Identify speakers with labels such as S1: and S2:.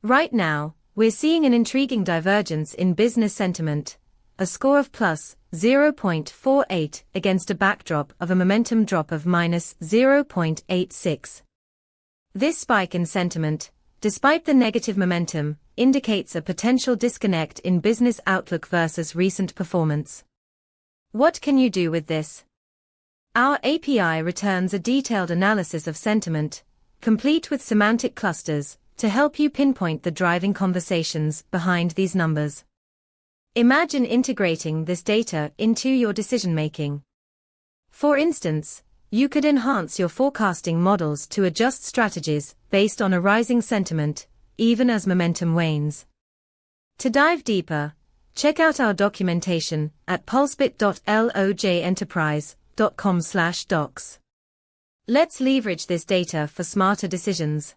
S1: Right now, we're seeing an intriguing divergence in business sentiment, a score of plus 0.48 against a backdrop of a momentum drop of minus 0.86. This spike in sentiment, despite the negative momentum, indicates a potential disconnect in business outlook versus recent performance. What can you do with this? Our API returns a detailed analysis of sentiment, complete with semantic clusters, to help you pinpoint the driving conversations behind these numbers. Imagine integrating this data into your decision-making. For instance, you could enhance your forecasting models to adjust strategies based on a rising sentiment, even as momentum wanes. To dive deeper, check out our documentation at pulsebit.lojenterprise.com/docs. Let's leverage this data for smarter decisions.